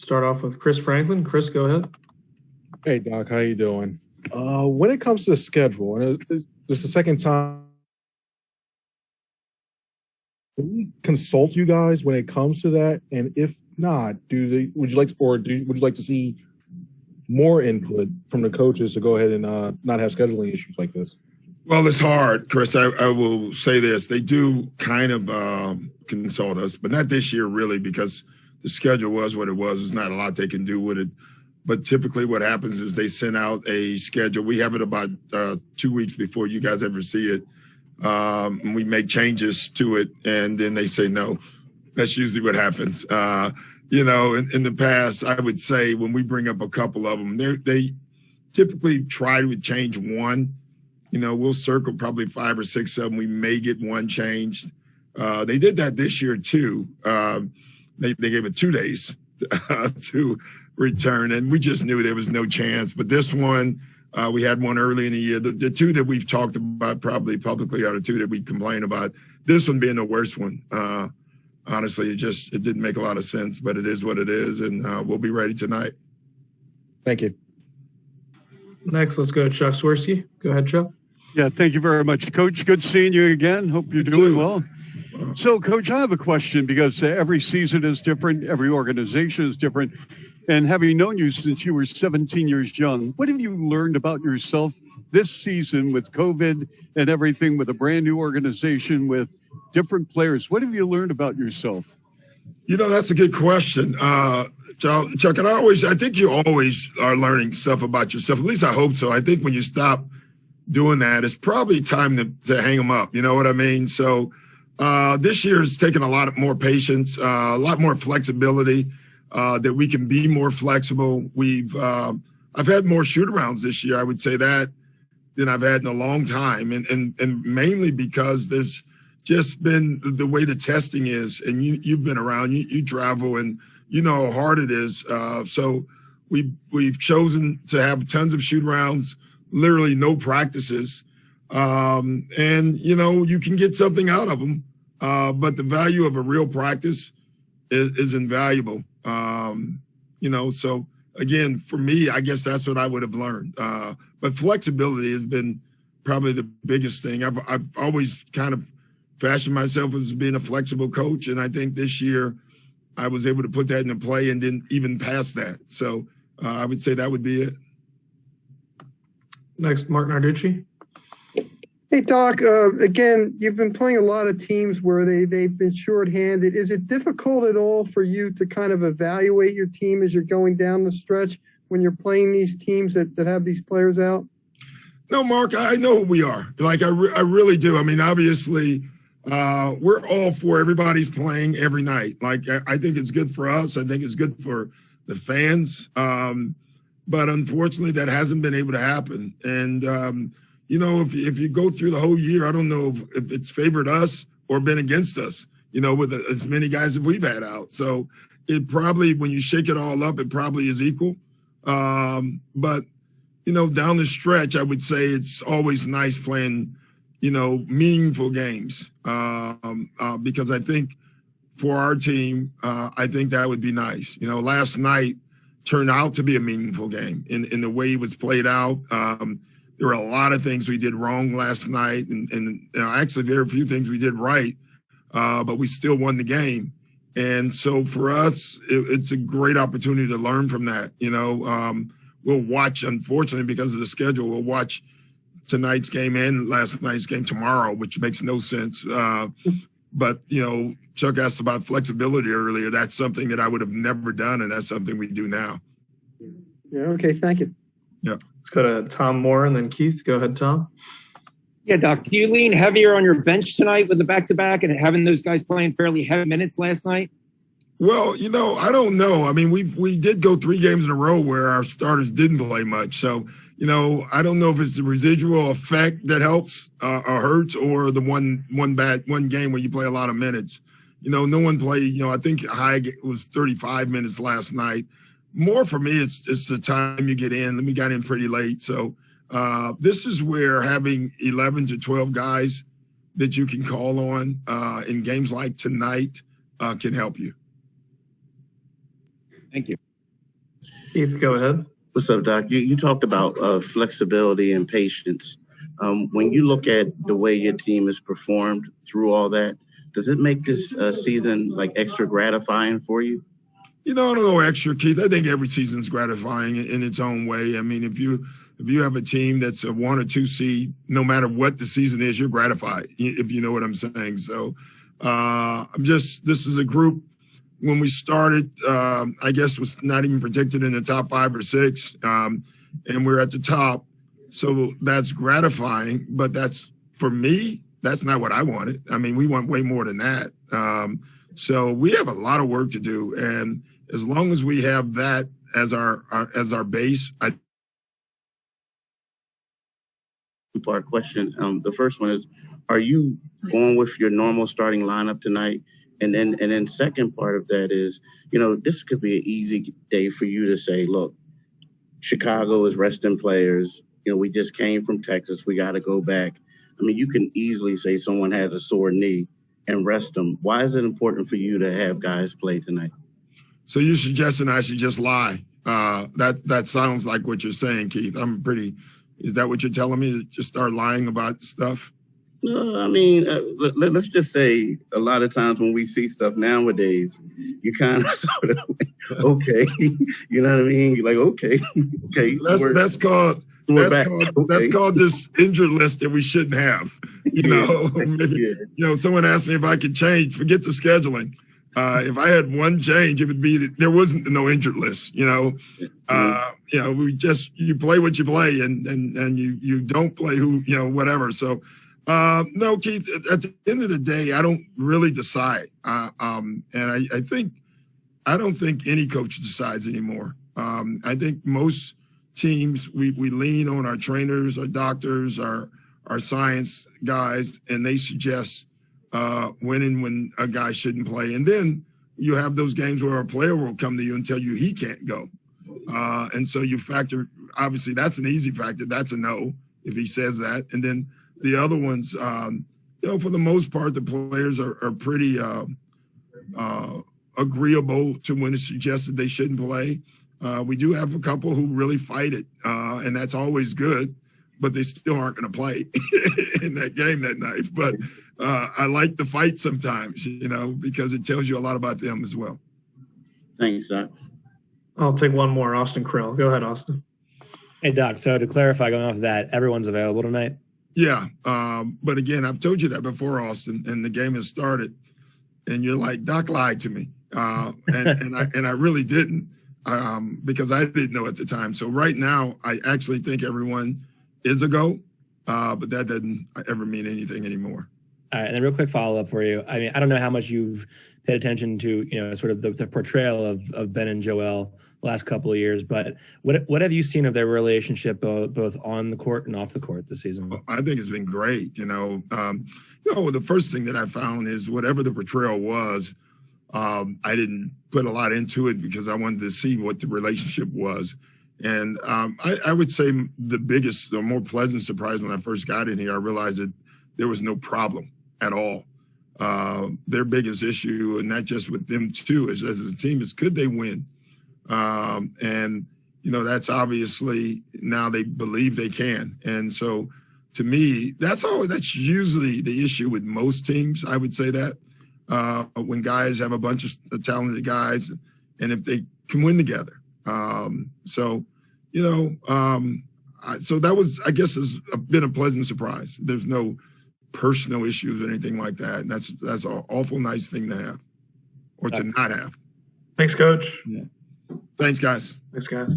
start off with Chris Franklin. Chris, go ahead. Hey, Doc, how you doing? When it comes to the schedule, and this is the second time, do we consult you guys when it comes to that? And if not, would you like to see more input from the coaches to go ahead and not have scheduling issues like this? Well, it's hard, Chris. I will say this. They do kind of consult us, but not this year really, because the schedule was what it was. There's not a lot they can do with it. But typically what happens is they send out a schedule. We have it about 2 weeks before you guys ever see it. And we make changes to it, and then they say no. That's usually what happens. In the past, I would say when we bring up a couple of them, they typically try to change one. We'll circle probably 5 or 6 of them. We may get one changed. They did that this year too. They gave it 2 days to return, and we just knew there was no chance. But this one, we had one early in the year. The two that we've talked about probably publicly are the two that we complain about. This one being the worst one. Honestly, it didn't make a lot of sense, but it is what it is, and we'll be ready tonight. Thank you. Next, let's go to Chuck Swirsky. Go ahead, Chuck. Yeah, thank you very much, Coach. Good seeing you again. Hope you're doing well. So, Coach, I have a question because every season is different. Every organization is different. And having known you since you were 17 years young, what have you learned about yourself this season with COVID and everything, with a brand new organization, with different players? What have you learned about yourself? That's a good question. Chuck, and I think you always are learning stuff about yourself. At least I hope so. I think when you stop doing that, it's probably time to hang them up. You know what I mean? So this year has taken a lot more patience, a lot more flexibility, that we can be more flexible. I've had more shoot-arounds this year, I would say that, than I've had in a long time. And mainly because there's just been the way the testing is, and you've been around, you travel, and you know how hard it is. So we've chosen to have tons of shoot-arounds, literally no practices. And you can get something out of them. But the value of a real practice is invaluable. So again, for me, I guess that's what I would have learned. But flexibility has been probably the biggest thing. I've always kind of fashioned myself as being a flexible coach. And I think this year I was able to put that into play and didn't even pass that. So I would say that would be it. Next, Mark Narducci. Hey, Doc, again, you've been playing a lot of teams where they've been shorthanded. Is it difficult at all for you to kind of evaluate your team as you're going down the stretch when you're playing these teams that have these players out? No, Mark, I know who we are. Like, I really do. I mean, obviously, we're all for everybody's playing every night. Like, I think it's good for us. I think it's good for the fans. But unfortunately, that hasn't been able to happen. And, if you go through the whole year, I don't know if it's favored us or been against us, with as many guys as we've had out. So it probably, when you shake it all up, it probably is equal. But, down the stretch, I would say it's always nice playing, meaningful games. Because I think for our team, I think that would be nice. Last night turned out to be a meaningful game in the way it was played out. There were a lot of things we did wrong last night, and actually very few things we did right, but we still won the game. And so for us, it's a great opportunity to learn from that. We'll watch, unfortunately, because of the schedule, we'll watch tonight's game and last night's game tomorrow, which makes no sense. But, Chuck asked about flexibility earlier. That's something that I would have never done, and that's something we do now. Yeah, okay, thank you. Yeah. Let's go to Tom Moore and then Keith. Go ahead, Tom. Yeah, Doc, do you lean heavier on your bench tonight with the back-to-back and having those guys playing fairly heavy minutes last night? Well, I don't know. I mean, we did go 3 games in a row where our starters didn't play much. So, I don't know if it's the residual effect that helps or hurts, or the one game where you play a lot of minutes. No one played, I think high was 35 minutes last night. More for me, it's the time you get in. We got in pretty late. So this is where having 11 to 12 guys that you can call on in games like tonight can help you. Thank you. Keith, go ahead. What's up, Doc? You talked about flexibility and patience. When you look at the way your team has performed through all that, does it make this season like extra gratifying for you? I don't know extra, Keith. I think every season's gratifying in its own way. I mean, if you have a team that's a 1 or 2 seed, no matter what the season is, you're gratified, if you know what I'm saying. So this is a group, when we started, I guess was not even predicted in the top 5 or 6, and we're at the top. So that's gratifying, but that's, for me, that's not what I wanted. I mean, we want way more than that. So we have a lot of work to do, and as long as we have that as our base, Two-part question. The first one is, are you going with your normal starting lineup tonight? And then second part of that is, this could be an easy day for you to say, look, Chicago is resting players. We just came from Texas. We got to go back. I mean, you can easily say someone has a sore knee and rest them. Why is it important for you to have guys play tonight? So you're suggesting I should just lie? That sounds like what you're saying, Keith. Is that what you're telling me? Just start lying about stuff? No, I mean, let's just say a lot of times when we see stuff nowadays, you kind of sort of like, okay, you know what I mean? You're like, okay. That's called this injured list that we shouldn't have. Someone asked me if I could change, forget the scheduling. If I had one change, it would be that there wasn't no injured list. You play what you play, and you don't play who, whatever. So, no, Keith. At the end of the day, I don't really decide, and I don't think any coach decides anymore. I think most teams we lean on our trainers, our doctors, our science guys, and they suggest when and when a guy shouldn't play. And then you have those games where a player will come to you and tell you he can't go. And so you factor, obviously that's an easy factor. That's a no if he says that. And then the other ones, for the most part, the players are pretty agreeable to when it's suggested they shouldn't play. We do have a couple who really fight it, and that's always good, but they still aren't going to play in that game that night. But I like the fight sometimes, because it tells you a lot about them as well. Thanks, Doc. I'll take one more. Austin Krill. Go ahead, Austin. Hey, Doc. So to clarify, going off of that, everyone's available tonight? Yeah. But again, I've told you that before, Austin, and the game has started, and you're like, Doc lied to me. And I really didn't, because I didn't know at the time. So right now, I actually think everyone is a go, but that doesn't ever mean anything anymore. All right, and then real quick follow-up for you. I mean, I don't know how much you've paid attention to, sort of the portrayal of Ben and Joel the last couple of years, but what have you seen of their relationship both on the court and off the court this season? I think it's been great. The first thing that I found is whatever the portrayal was, I didn't put a lot into it because I wanted to see what the relationship was. And I would say the more pleasant surprise when I first got in here, I realized that there was no problem at all. Their biggest issue, and not just with them too, as a team, is could they win? That's obviously now they believe they can. And so to me, that's usually the issue with most teams. I would say that when guys have a bunch of talented guys and if they can win together. So that was, I guess, has been a pleasant surprise. There's no personal issues or anything like that. And that's an awful nice thing to have or to not have. Thanks, Coach. Yeah. Thanks, guys. Thanks, guys.